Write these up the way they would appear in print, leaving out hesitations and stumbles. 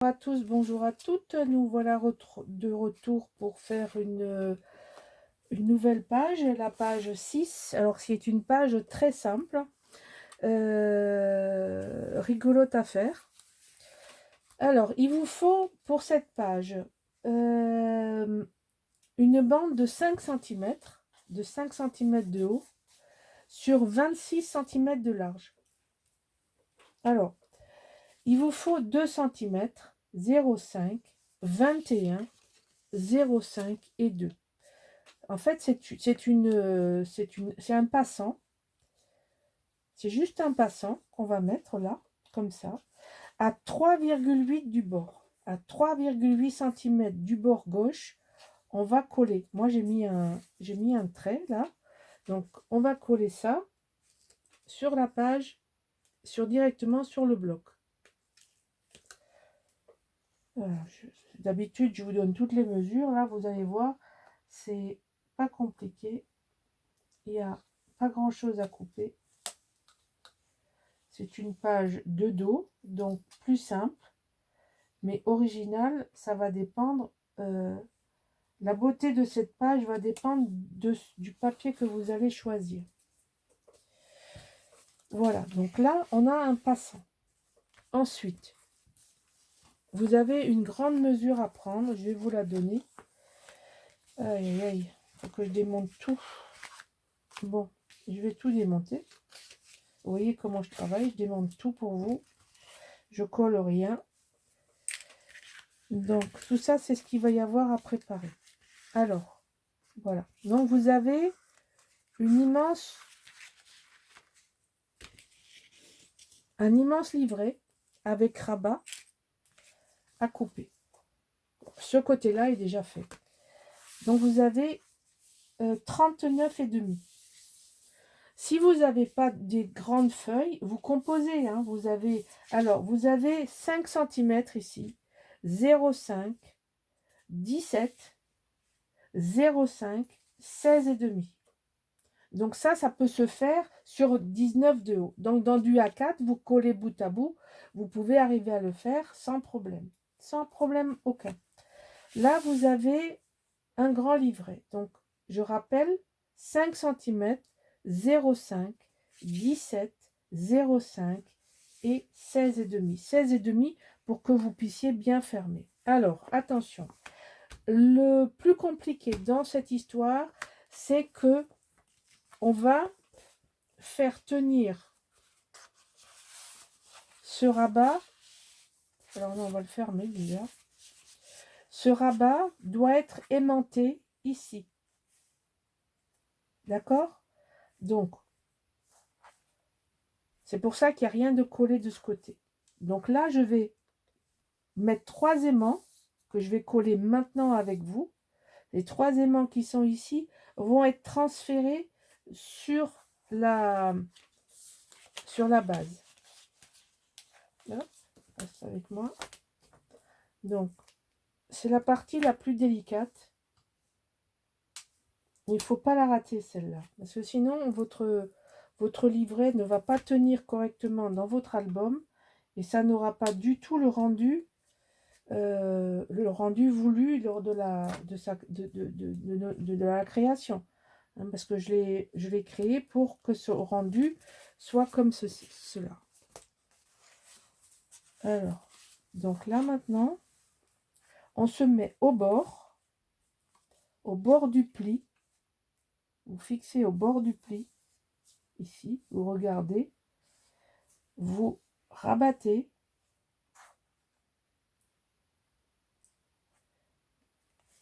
Bonjour à tous, bonjour à toutes. Nous voilà de retour pour faire une nouvelle page, la page 6. Alors, c'est une page très simple, rigolote à faire. Alors, il vous faut pour cette page une bande de 5 cm, de haut, sur 26 cm de large. Alors, il vous faut 2 cm, 0,5, 21, 0,5 et 2. En fait, c'est un passant. C'est juste un passant qu'on va mettre là, comme ça, à 3,8 du bord. À 3,8 cm du bord gauche, on va coller. Moi, j'ai mis un trait là. Donc, on va coller ça sur la page, directement sur le bloc. Voilà, d'habitude, je vous donne toutes les mesures. Là, vous allez voir, c'est pas compliqué. Il n'y a pas grand chose à couper. C'est une page de dos, donc plus simple, mais originale. Ça va dépendre, la beauté de cette page va dépendre du papier que vous allez choisir. Voilà, donc là, on a un passant. Ensuite, vous avez une grande mesure à prendre, je vais vous la donner. Aïe, aïe, aïe, il faut que je démonte tout. Bon, je vais tout démonter. Vous voyez comment je travaille, je démonte tout pour vous. Je colle rien. Donc, tout ça, c'est ce qu'il va y avoir à préparer. Alors, voilà. Donc, vous avez un immense livret avec rabat à couper. Ce côté-là est déjà fait. Donc, vous avez 39,5. Si vous n'avez pas des grandes feuilles, vous composez. Hein, vous avez 5 cm ici, 0,5, 17, 0,5, 16,5. Donc ça peut se faire sur 19 de haut. Donc dans du A4, vous collez bout à bout. Vous pouvez arriver à le faire sans problème. Sans problème aucun. Là, vous avez un grand livret. Donc, je rappelle, 5 cm, 0,5, 17, 0,5 et 16,5. 16,5 pour que vous puissiez bien fermer. Alors, attention. Le plus compliqué dans cette histoire, c'est que on va faire tenir ce rabat. Alors là, on va le fermer déjà. Ce rabat doit être aimanté ici. D'accord? Donc, c'est pour ça qu'il n'y a rien de collé de ce côté. Donc là, je vais mettre 3 aimants que je vais coller maintenant avec vous. Les 3 aimants qui sont ici vont être transférés sur la base. Là, reste avec moi. Donc, c'est la partie la plus délicate. Il ne faut pas la rater, celle-là. Parce que sinon, votre livret ne va pas tenir correctement dans votre album. Et ça n'aura pas du tout le rendu voulu lors de la création. Hein, parce que je l'ai créé pour que ce rendu soit comme cela. Alors, donc là maintenant, on se met au bord du pli. Vous fixez au bord du pli, ici, vous regardez, vous rabattez,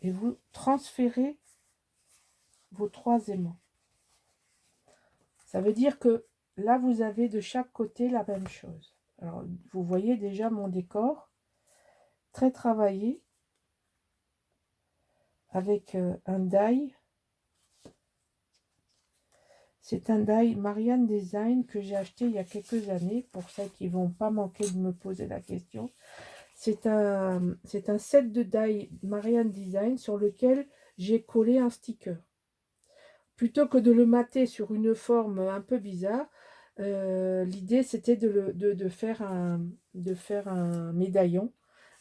et vous transférez vos 3 aimants. Ça veut dire que là, vous avez de chaque côté la même chose. Alors, vous voyez déjà mon décor, très travaillé, avec un die. C'est un die Marianne Design que j'ai acheté il y a quelques années, pour celles qui ne vont pas manquer de me poser la question. C'est un set de die Marianne Design sur lequel j'ai collé un sticker. Plutôt que de le mater sur une forme un peu bizarre, l'idée c'était de faire un médaillon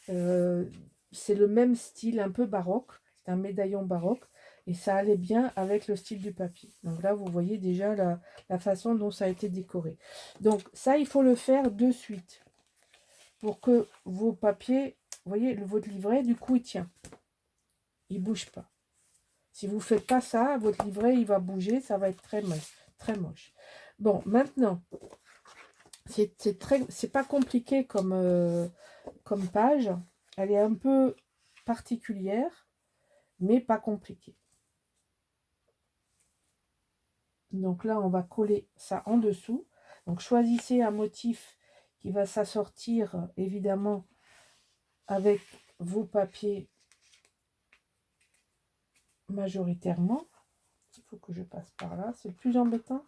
C'est le même style un peu baroque. C'est un médaillon baroque. Et ça allait bien avec le style du papier. Donc là, vous voyez déjà la façon dont ça a été décoré. Donc ça, il faut le faire de suite. Pour que vos papiers, vous voyez, votre livret, du coup, il tient. Il ne bouge pas. Si vous ne faites pas ça, votre livret, il va bouger. Ça va être très moche. Très moche. Bon, maintenant, c'est pas compliqué comme page. Elle est un peu particulière, mais pas compliquée. Donc là, on va coller ça en dessous. Donc choisissez un motif qui va s'assortir évidemment avec vos papiers majoritairement. Il faut que je passe par là. C'est le plus embêtant,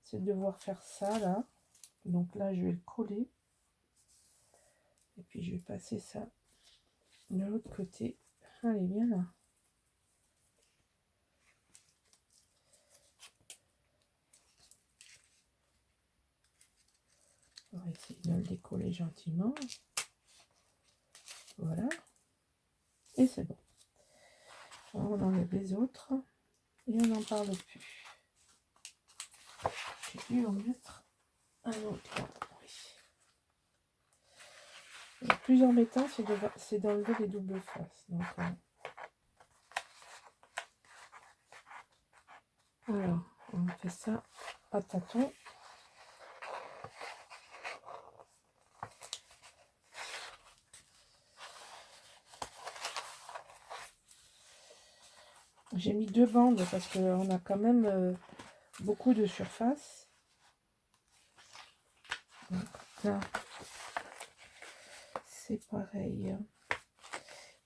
c'est de devoir faire ça là. Donc là, je vais le coller. Et puis je vais passer ça de l'autre côté. Allez, bien là. On va essayer de le décoller gentiment. Voilà. Et c'est bon. On enlève les autres. Et on n'en parle plus. J'ai dû en mettre un autre. Oui. Le plus embêtant, c'est d'enlever les doubles faces. Donc, alors, on fait ça à tâtons. J'ai mis 2 bandes parce qu'on a quand même beaucoup de surface. Donc là, c'est pareil.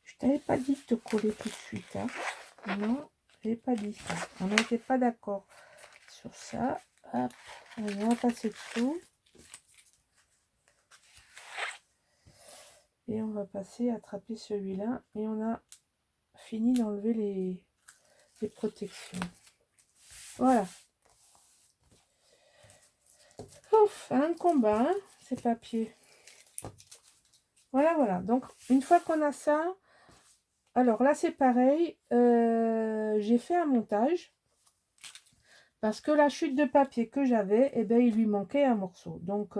Je t'avais pas dit de te coller tout de suite. Hein. Non, je n'avais pas dit ça. On n'était pas d'accord sur ça. Hop, allez, on va passer dessous. Et on va passer à attraper celui-là. Et on a fini d'enlever les protections. Voilà. Ouf, un combat, hein, ces papiers. Voilà, voilà. Donc, une fois qu'on a ça, alors là, c'est pareil. J'ai fait un montage. Parce que la chute de papier que j'avais, eh ben, il lui manquait un morceau. Donc,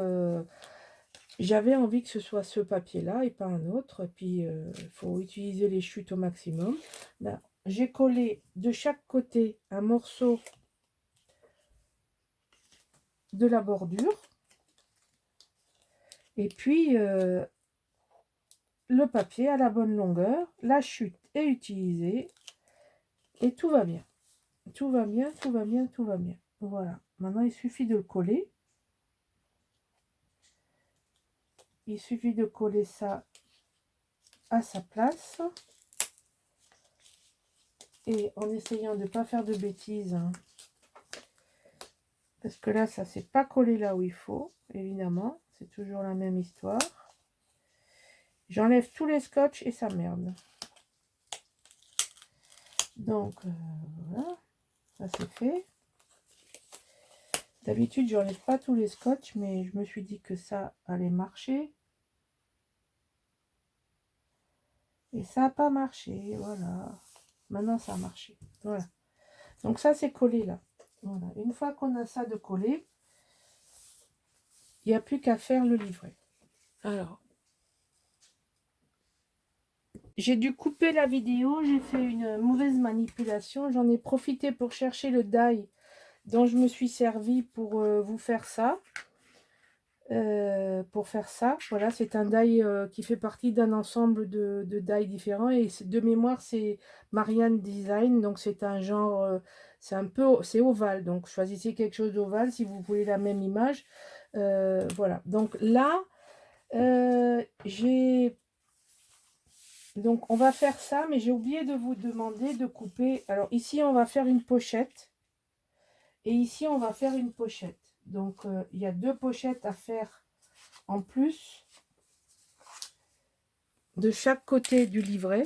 j'avais envie que ce soit ce papier-là et pas un autre. Et puis, il faut utiliser les chutes au maximum. Ben, j'ai collé de chaque côté un morceau de la bordure. Et puis, le papier à la bonne longueur. La chute est utilisée. Et tout va bien. Tout va bien, tout va bien, tout va bien. Voilà. Maintenant, il suffit de le coller. Il suffit de coller ça à sa place. Et en essayant de ne pas faire de bêtises. Hein, parce que là, ça s'est pas collé là où il faut. Évidemment, c'est toujours la même histoire. J'enlève tous les scotch et ça merde. Donc, voilà. Ça c'est fait. D'habitude, je n'enlève pas tous les scotch, mais je me suis dit que ça allait marcher. Et ça n'a pas marché, voilà. Maintenant, ça a marché. Voilà. Donc ça, c'est collé là. Voilà. Une fois qu'on a ça de collé, il n'y a plus qu'à faire le livret. Alors, j'ai dû couper la vidéo, j'ai fait une mauvaise manipulation. J'en ai profité pour chercher le die dont je me suis servi pour vous faire ça. Voilà, c'est un die qui fait partie d'un ensemble de die différents. Et de mémoire, c'est Marianne Design. Donc c'est un genre, c'est ovale. Donc choisissez quelque chose d'ovale si vous voulez la même image. Voilà, donc là, donc on va faire ça, mais j'ai oublié de vous demander de couper. Alors ici, on va faire une pochette. Et ici, on va faire une pochette. Donc il y a 2 pochettes à faire en plus de chaque côté du livret.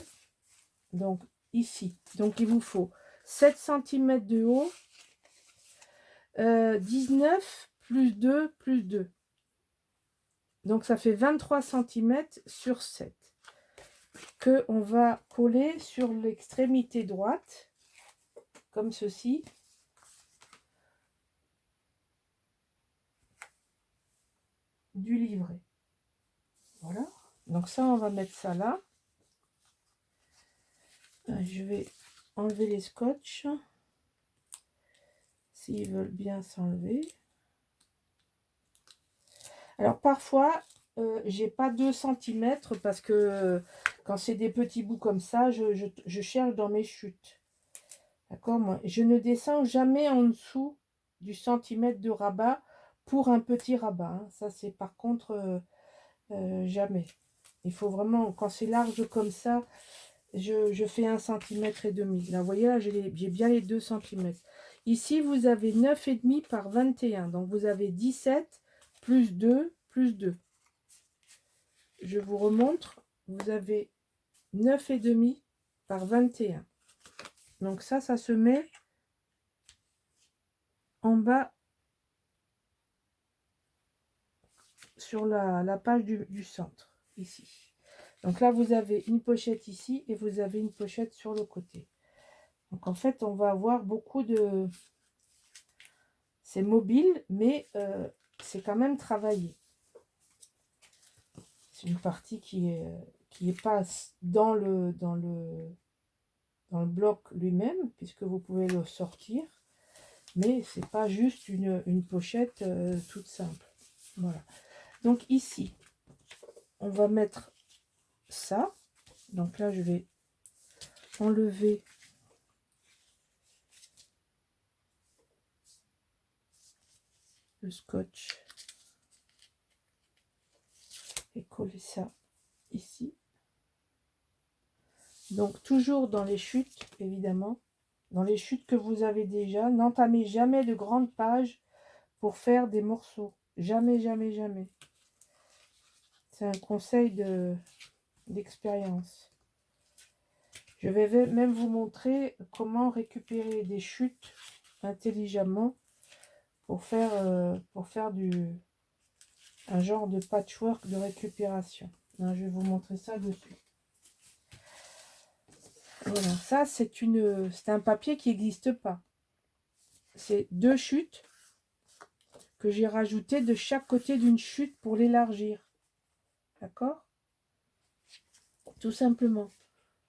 Donc ici. Donc il vous faut 7 cm de haut, 19 plus 2 plus 2. Donc ça fait 23 cm sur 7. que on va coller sur l'extrémité droite, comme ceci. Du livret. Voilà. Donc ça, on va mettre ça là. Je vais enlever les scotch. S'ils veulent bien s'enlever. Alors parfois, j'ai pas 2 cm parce que quand c'est des petits bouts comme ça, je cherche dans mes chutes. D'accord, moi, je ne descends jamais en dessous du centimètre de rabat pour un petit rabat. Hein. Ça, c'est par contre jamais. Il faut vraiment, quand c'est large comme ça, je fais 1,5 cm. Là, vous voyez, là, j'ai bien les 2 cm. Ici, vous avez 9,5 par 21. Donc, vous avez 17 plus 2 plus 2. Je vous remontre. Vous avez 9,5 par 21. Donc, ça se met en bas sur la page du centre, ici. Donc là, vous avez une pochette ici et vous avez une pochette sur le côté. Donc, en fait, on va avoir beaucoup de... C'est mobile, mais c'est quand même travaillé. C'est une partie qui est pas dans le bloc lui-même, puisque vous pouvez le sortir. Mais c'est pas juste une pochette toute simple. Voilà. Donc ici, on va mettre ça. Donc là, je vais enlever le scotch et coller ça ici. Donc toujours dans les chutes, évidemment, dans les chutes que vous avez déjà, n'entamez jamais de grandes pages pour faire des morceaux. Jamais, jamais, jamais. C'est un conseil d'expérience. Je vais même vous montrer comment récupérer des chutes intelligemment pour faire un genre de patchwork de récupération. Je vais vous montrer ça dessus. Voilà, ça c'est un papier qui n'existe pas. C'est 2 chutes que j'ai rajoutées de chaque côté d'une chute pour l'élargir. D'accord? Tout simplement.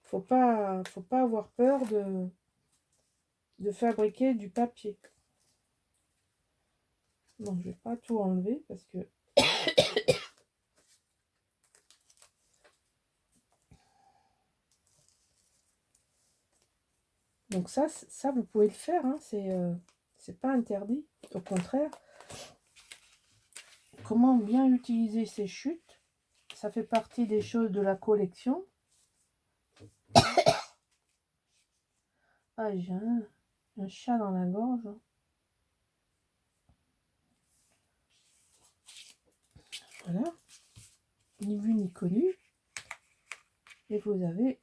Faut pas avoir peur de fabriquer du papier. Bon, je vais pas tout enlever parce que donc ça vous pouvez le faire, hein, c'est pas interdit, au contraire. Comment bien utiliser ces chutes? Ça fait partie des choses de la collection. Ah, j'ai un chat dans la gorge. Voilà. Ni vu ni connu. Et vous avez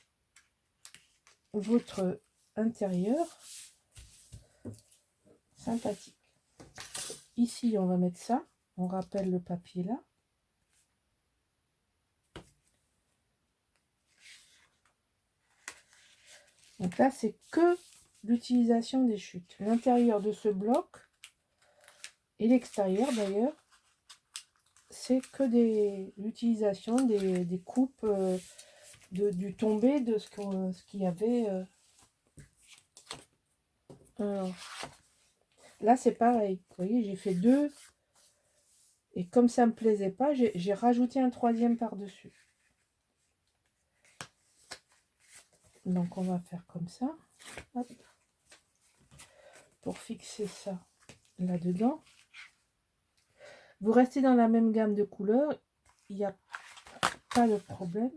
votre intérieur sympathique. Ici, on va mettre ça. On rappelle le papier là. Donc là, c'est que l'utilisation des chutes. L'intérieur de ce bloc et l'extérieur d'ailleurs, c'est que l'utilisation des coupes du tombé de ce qu'il y avait. Alors, là, c'est pareil. Vous voyez, j'ai fait 2. Et comme ça ne me plaisait pas, j'ai rajouté un 3e par-dessus. Donc, on va faire comme ça. Hop. Pour fixer ça là-dedans. Vous restez dans la même gamme de couleurs. Il n'y a pas de problème.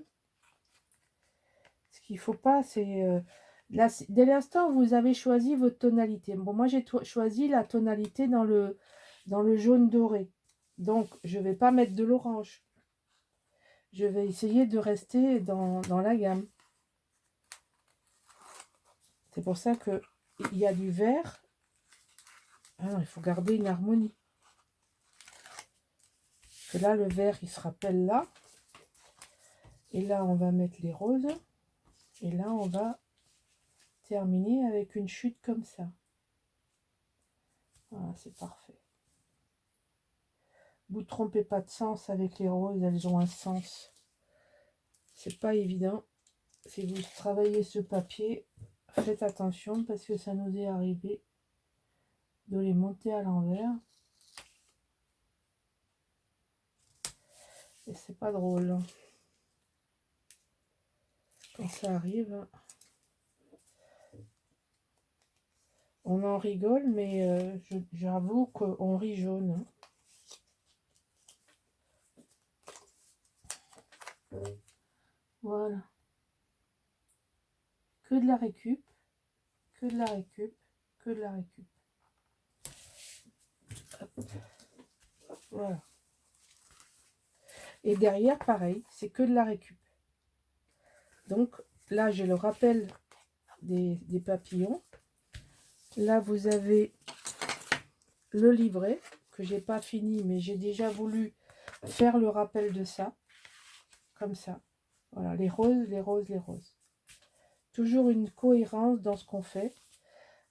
Ce qu'il ne faut pas, c'est... là, dès l'instant, vous avez choisi votre tonalité. Bon, moi, j'ai choisi la tonalité dans le jaune doré. Donc, je ne vais pas mettre de l'orange. Je vais essayer de rester dans la gamme. C'est pour ça qu'il y a du vert. Alors, il faut garder une harmonie. Parce que là, le vert, il se rappelle là. Et là, on va mettre les roses. Et là, on va terminer avec une chute comme ça. Voilà, c'est parfait. Vous ne trompez pas de sens avec les roses, elles ont un sens. C'est pas évident. Si vous travaillez ce papier, faites attention parce que ça nous est arrivé de les monter à l'envers. Et c'est pas drôle. Quand ça arrive, on en rigole, mais j'avoue qu'on rit jaune. Voilà. Que de la récup, que de la récup, que de la récup. Hop. Voilà. Et derrière, pareil, c'est que de la récup. Donc là, j'ai le rappel des papillons. Là, vous avez le livret que j'ai pas fini, mais j'ai déjà voulu faire le rappel de ça. Comme ça. Voilà, les roses, les roses, les roses. Toujours une cohérence dans ce qu'on fait.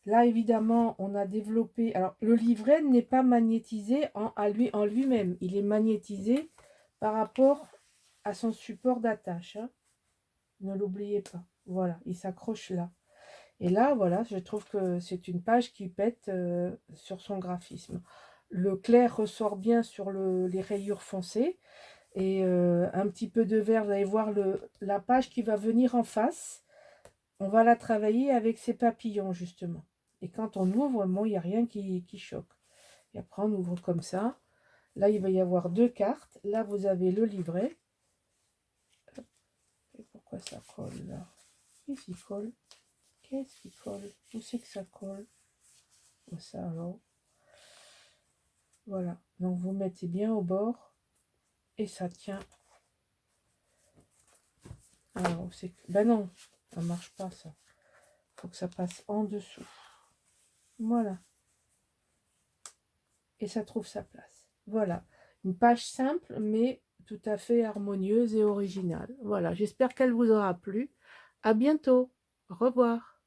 Là, évidemment, on a développé... Alors, le livret n'est pas magnétisé en lui-même. Il est magnétisé par rapport à son support d'attache. Hein. Ne l'oubliez pas. Voilà, il s'accroche là. Et là, voilà, je trouve que c'est une page qui pète sur son graphisme. Le clair ressort bien sur les rayures foncées. Et un petit peu de vert, vous allez voir la page qui va venir en face. On va la travailler avec ces papillons, justement. Et quand on ouvre, bon, il n'y a rien qui choque. Et après, on ouvre comme ça. Là, il va y avoir 2 cartes. Là, vous avez le livret. Et pourquoi ça colle, là? Qu'est-ce qui colle? Qu'est-ce qui colle? Où c'est que ça colle? Ça, alors. Voilà. Donc, vous mettez bien au bord. Et ça tient. Alors, c'est que... Ben non, ça marche pas, ça. Faut que ça passe en dessous. Voilà. Et ça trouve sa place. Voilà. Une page simple, mais tout à fait harmonieuse et originale. Voilà. J'espère qu'elle vous aura plu. À bientôt. Au revoir.